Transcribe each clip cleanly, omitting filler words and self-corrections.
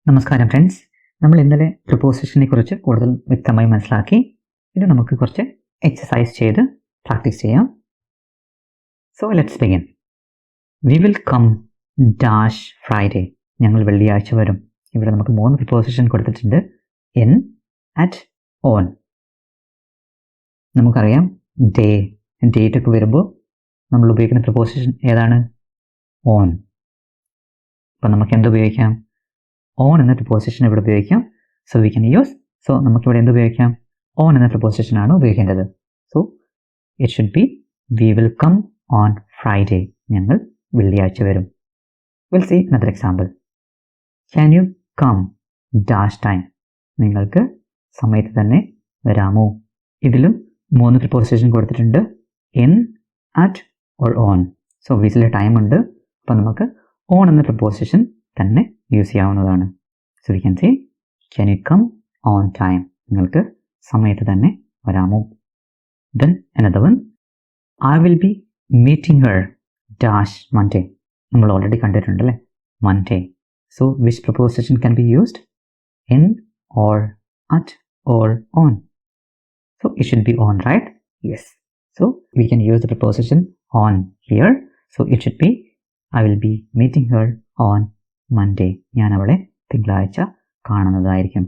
നമസ്കാരം ഫ്രണ്ട്സ്, നമ്മൾ ഇന്നലെ പ്രിപ്പോസിഷനെ കുറിച്ച് കൂടുതൽ വ്യക്തമായി മനസ്സിലാക്കി. ഇനി നമുക്ക് കുറച്ച് എക്സസൈസ് ചെയ്ത് പ്രാക്ടീസ് ചെയ്യാം. So let's begin. We will come dash Friday. ഞങ്ങൾ വെള്ളിയാഴ്ച വരും. ഇവിടെ നമുക്ക് 3 പ്രിപ്പോസിഷൻ കൊടുത്തിട്ടുണ്ട്. In, at, on. നമുക്കറിയാം ഡേറ്റ് ഒക്കെ വരുമ്പോൾ നമ്മൾ ഉപയോഗിക്കുന്ന പ്രിപ്പോസിഷൻ ഏതാണ്? ഓൺ. അപ്പം നമുക്ക് എന്തുപയോഗിക്കാം? ഓൺ എന്ന പ്രിപ്പോസിഷൻ ഇവിടെ ഉപയോഗിക്കാം. So we can use. So നമുക്കിവിടെ എന്ത് ഉപയോഗിക്കാം? ഓൺ എന്ന പ്രിപ്പോസിഷനാണ് ഉപയോഗിക്കേണ്ടത്. So it should be we will come on Friday. ഞങ്ങൾ വെള്ളിയാഴ്ച വരും. Will see another example. Can you come dash time. നിങ്ങൾക്ക് സമയത്ത് തന്നെ വരാമോ? ഇതിലും 3 പ്രിപ്പോസിഷൻ കൊടുത്തിട്ടുണ്ട്. In, at, or on. So വീസിലെ ടൈം ഉണ്ട്. അപ്പോൾ നമുക്ക് ഓൺ എന്ന പ്രിപ്പോസിഷൻ തന്നെ യൂസ് ചെയ്യാവുന്നതാണ്. So we can say can you come on time. നിങ്ങൾക്ക് സമയത്ത് തന്നെ വരാമോ? Then another one. I will be meeting Har dash Monday. നമ്മൾ ഓൾറെഡി കണ്ടിട്ടുണ്ട് അല്ലേ, Monday. So which preposition can be used? In, or, at, or on. So it should be on, right? Yes. So we can use the preposition on here. So it should be I will be meeting her on Monday. ഞാൻ അവളെ തിങ്കളാഴ്ച കാണുന്നതായിരിക്കും.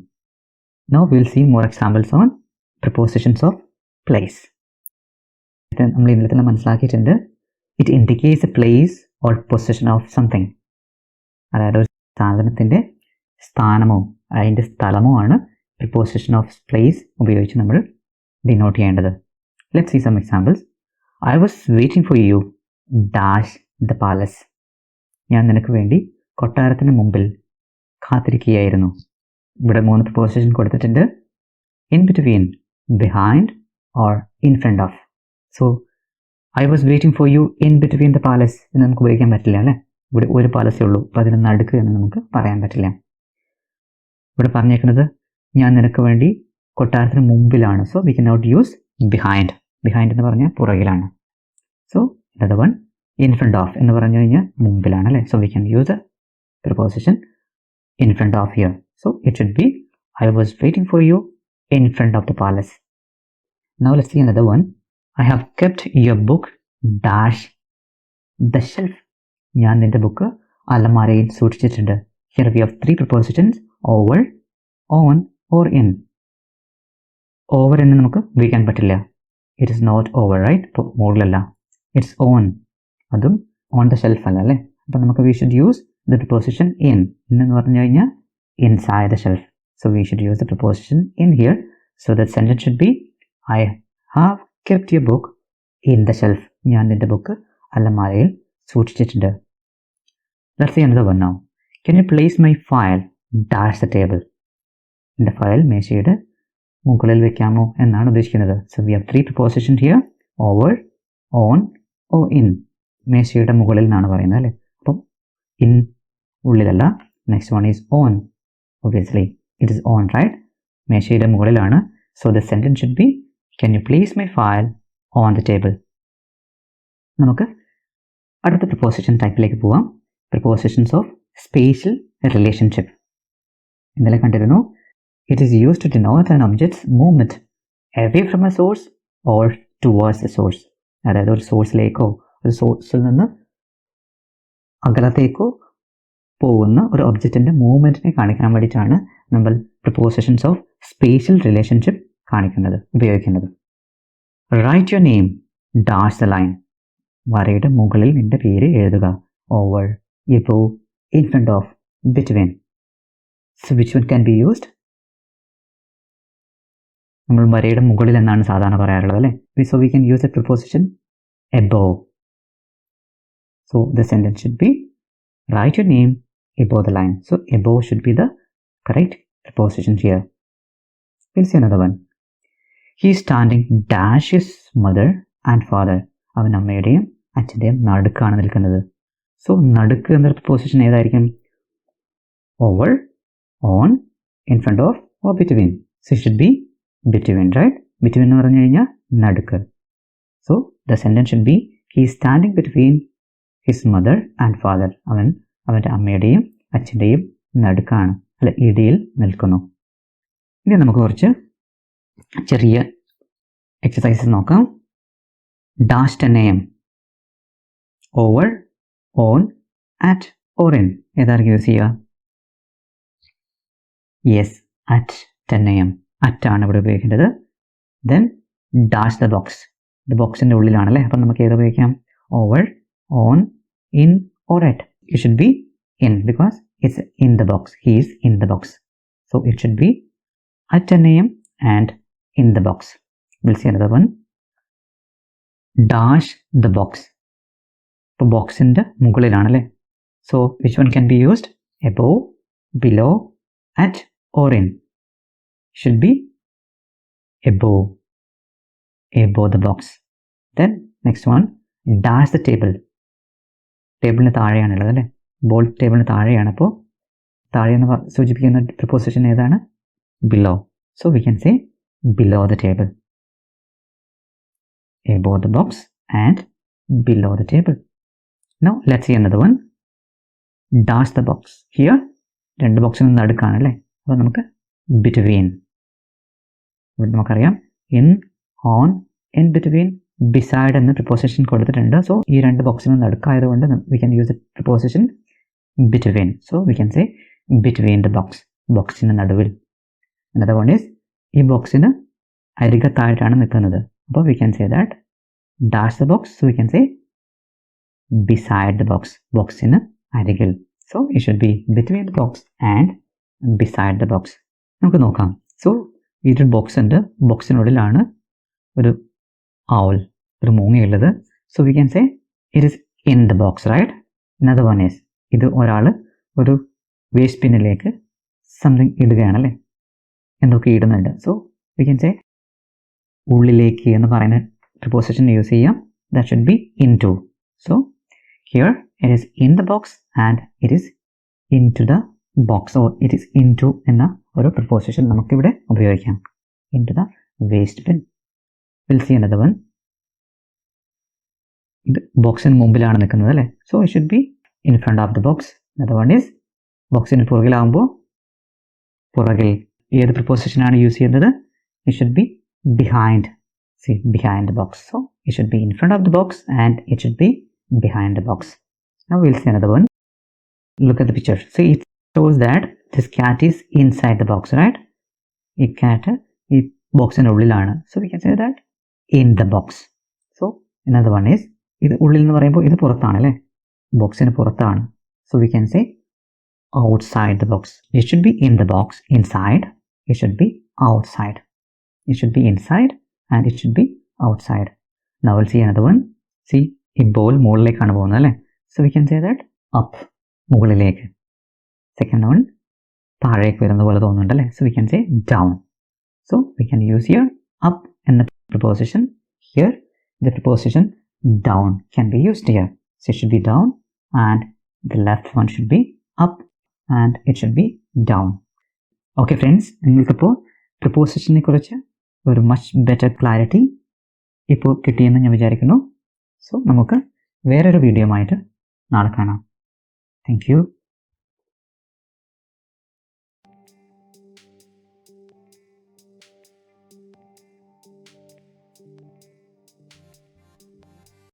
Now we will see more examples on prepositions of place. നമ്മൾ ഇന്നലെ തന്നെ മനസ്സിലാക്കിയിട്ടുണ്ട്. It indicates a place or position of something. അതായത് ഒരു സാധനത്തിൻ്റെ സ്ഥാനമോ അതിൻ്റെ സ്ഥലമോ ആണ് preposition of place ഉപയോഗിച്ച് നമ്മൾ ഡിനോട്ട് ചെയ്യേണ്ടത്. Let's see some examples. I was waiting for you dash the palace. ഞാൻ നിനക്ക് വേണ്ടി കൊട്ടാരത്തിന് മുമ്പിൽ കാത്തിരിക്കുകയായിരുന്നു. ഇവിടെ 3 പ്രിപ്പോസിഷൻ കൊടുത്തിട്ടുണ്ട്. In between, behind, or in front of. So I was waiting for you in between the palace എന്ന് നമുക്ക് ഉപയോഗിക്കാൻ പറ്റില്ല അല്ലേ. ഇവിടെ ഒരു പാലസേ ഉള്ളൂ. അപ്പോൾ അതിന് നടുക്ക് എന്ന് നമുക്ക് പറയാൻ പറ്റില്ല. ഇവിടെ പറഞ്ഞേക്കുന്നത് ഞാൻ നിനക്ക് വേണ്ടി കൊട്ടാരത്തിന് മുമ്പിലാണ്. So we can not use behind. Behind എന്ന് പറഞ്ഞാൽ പുറകിലാണ്. So the one in front of എന്ന് പറഞ്ഞു കഴിഞ്ഞാൽ മുമ്പിലാണ് അല്ലേ. So we can use a preposition in front of here. So it should be I was waiting for you in front of the palace. Now let's see another one. I have kept your book dash the shelf. ഞാൻ നിന്റെ book അലമാരയിൽ സൂക്ഷിച്ചിട്ടുണ്ട്. Here we have 3 prepositions. Over, on, or in. Over എന്ന് നമുക്ക് ഉപയോഗിക്കാൻ പറ്റില്ല. It is not over, right. ഇപ്പോൾ മുകളിലല്ല, ഇറ്റ്സ് ഓൺ. അതും ഓൺ ദ ഷെൽഫ് അല്ല അല്ലേ. അപ്പം നമുക്ക് we should use the preposition in. എന്ന് പറഞ്ഞു കഴിഞ്ഞാൽ inside the shelf. So we should use the preposition in here. So the sentence should be I have kept your book in the shelf. ഞാൻ നിന്റെ book അലമാരയിൽ സൂക്ഷിച്ചിട്ടുണ്ട്. Let's see another one now. Can you place my file dash the table. എൻ്റെ ഫയൽ മേശയുടെ മുകളിൽ വെക്കാമോ എന്നാണ് ഉദ്ദേശിക്കുന്നത്. So we have 3 preposition here. Over, on, or in. മേശയുടെ മുകളിൽ എന്നാണ് പറയുന്നത് അല്ലേ. അപ്പം ഇൻ ഉള്ളിലല്ല. Next one is on. Obviously it is on, right. മേശയുടെ മുകളിലാണ്. So the sentence should be can you place my file on the table. നമുക്ക് അടുത്ത പ്രിപ്പോസിഷൻ ടൈപ്പിലേക്ക് പോവാം. Prepositions of spatial relationship. ഇന്നലെ കണ്ടിരുന്നു. It is used to denote an object's movement away from a source or towards a source. അതായത് ഒരു സോഴ്സിലേക്കോ ഒരു സോഴ്സിൽ നിന്ന് അകലത്തേക്കോ പോകുന്ന ഒരു ഒബ്ജക്റ്റിൻ്റെ മൂവ്മെൻറ്റിനെ കാണിക്കാൻ വേണ്ടിയിട്ടാണ് നമ്മൾ പ്രിപ്പോസിഷൻസ് ഓഫ് സ്പേഷ്യൽ റിലേഷൻഷിപ്പ് ഉപയോഗിക്കുന്നത്. Write your name dash the line. വരയുടെ മുകളിൽ നിന്റെ പേര് എഴുതുക. Over, above, in front of, between. So which one can be used? നമ്മൾ വരയുടെ മുകളിൽ എന്നാണ് സാധാരണ പറയാറുള്ളത് അല്ലേ. So we can use a preposition above. So the sentence should be write your name above the line. So above should be the correct preposition here. Will see another one. He is standing dash his mother and father. അവൻ അമ്മയുടെയും അച്ഛൻ്റെയും നടുക്കാണ് നിൽക്കുന്നത്. So നടുക്ക് എന്ന preposition ഏതായിരിക്കും? Over, on, in front of, or between. So should be between, right. Between എന്ന് പറഞ്ഞു കഴിഞ്ഞാൽ നടുക്ക്. So the sentence should be he is standing between his mother and father. അവൻ അവൻ്റെ അമ്മയുടെയും അച്ഛൻ്റെയും നടുക്കാണ് അല്ല ഇടിയിൽ നിൽക്കുന്നു. ഇനി നമുക്ക് കുറച്ച് ചെറിയ എക്സസൈസസ് നോക്കാം. Dash 10 AM, over, on, at, or in ഏതായിരിക്കും യൂസ് ചെയ്യുക? Yes, at 10 AM. അറ്റ് ആണ് ഇവിടെ ഉപയോഗിക്കേണ്ടത്. ദെൻ ഡാഷ് ദ ബോക്സ്, ഇത് ബോക്സിൻ്റെ ഉള്ളിലാണല്ലേ, അപ്പം നമുക്ക് ഏത് ഉപയോഗിക്കാം? Over, on, in, or at. It should be in because it's in the box. He is in the box. So it should B at 10 AM and in the box. We'll see another one. Dash the box. ഇപ്പോൾ ബോക്സിൻ്റെ മുകളിലാണല്ലേ. So which one can be used? above, below, at or in. Should be above the box. Then next one, dash the table. ടേബിളിന് താഴെയാണുള്ളത് അല്ലേ. Ball ടേബിളിന് താഴെയാണ്. അപ്പോൾ താഴെ എന്ന് സൂചിപ്പിക്കുന്ന preposition ഏതാണ്? below. So we can say below the table, above the box and below the table. Now let's see another one. Dash the box. Here രണ്ട് ബോക്സിന് നടുക്കാണല്ലേ. അപ്പോൾ നമുക്ക് between. ഇവിടെ നമുക്കറിയാം in, on, in between, beside എന്ന preposition കൊടുത്തിട്ടുണ്ട്. So ഈ രണ്ട് ബോക്സിന് നടുക്കായതുകൊണ്ട് we can use the preposition between. So we can say between the box. ബോക്സിന് നടുവിൽ. Another one is ഈ ബോക്സിന് അരികത്തായിട്ടാണ് നിൽക്കുന്നത്. അപ്പോൾ we can say that dash the box. So we can say beside the box. ബോക്സിന് അരികിൽ. So it should be between the box and beside the box. നമുക്ക് നോക്കാം. സോ ഇതൊരു ബോക്സ് ഉണ്ട്. ബോക്സിനുള്ളിലാണ് ഒരു owl, ഒരു മൂങ്ങയുള്ളത്. So we can say it is in the box, right? Another one is ഇത് ഒരാൾ ഒരു വേസ്റ്റ് ബിന്നിലേക്ക് സംതിങ് ഇടുകയാണല്ലേ, എന്തൊക്കെ ഇടുന്നുണ്ട്. സോ വി ക്യാൻ സേ ഉള്ളിലേക്ക് എന്ന് പറയുന്ന പ്രിപ്പോസിഷൻ യൂസ് ചെയ്യാം. That should be into. So here it is in the box and it is into the box. Or it is into എന്ന ഒരു preposition നമുക്കിവിടെ ഉപയോഗിക്കാം. Into the waste bin. Will see another one. ഇത് ബോക്സിന് മുമ്പിലാണ് നിൽക്കുന്നത് അല്ലേ. So it should be in front of the box. Another one is ബോക്സിന് പുറകിലാകുമ്പോൾ പുറകിൽ ഏത് പ്രിപ്പോസിഷനാണ് യൂസ് ചെയ്യുന്നത്? It should be behind. See behind the box. So it should be in front of the box and it should be behind the box. Now will see another one. Look at the picture. So it shows that this cat is inside the box, right? ഈ cat ഈ ബോക്സിൻ്റെ ഉള്ളിലാണ്. So we can say that in the box. So another one is ഇത് ഉള്ളിൽ എന്ന് പറയുമ്പോൾ ഇത് പുറത്താണ് അല്ലേ, ബോക്സിന് പുറത്താണ്. So we can say outside the box. It should be in the box, inside. It should be outside. It should be inside and it should be outside. Now we'll see another one. See, ഈ ball മുകളിലേക്കാണ് പോകുന്നത് അല്ലേ. So we can say that up, മുകളിലേക്ക്. Second one, താഴേക്ക് വരുന്ന പോലെ തോന്നുന്നുണ്ട് അല്ലേ. So we can say down. So we can use here up എന്ന preposition. Here the preposition down can be used here. So it should be down and the left one should be up and it should be down. Okay friends, നിങ്ങൾക്കിപ്പോൾ പ്രിപ്പോസിഷനെ കുറിച്ച് ഒരു much better clarity ഇപ്പോൾ കിട്ടിയെന്ന് ഞാൻ വിചാരിക്കുന്നു. So നമുക്ക് വേറൊരു video ആയിട്ട് നാളെ കാണാം. Thank you.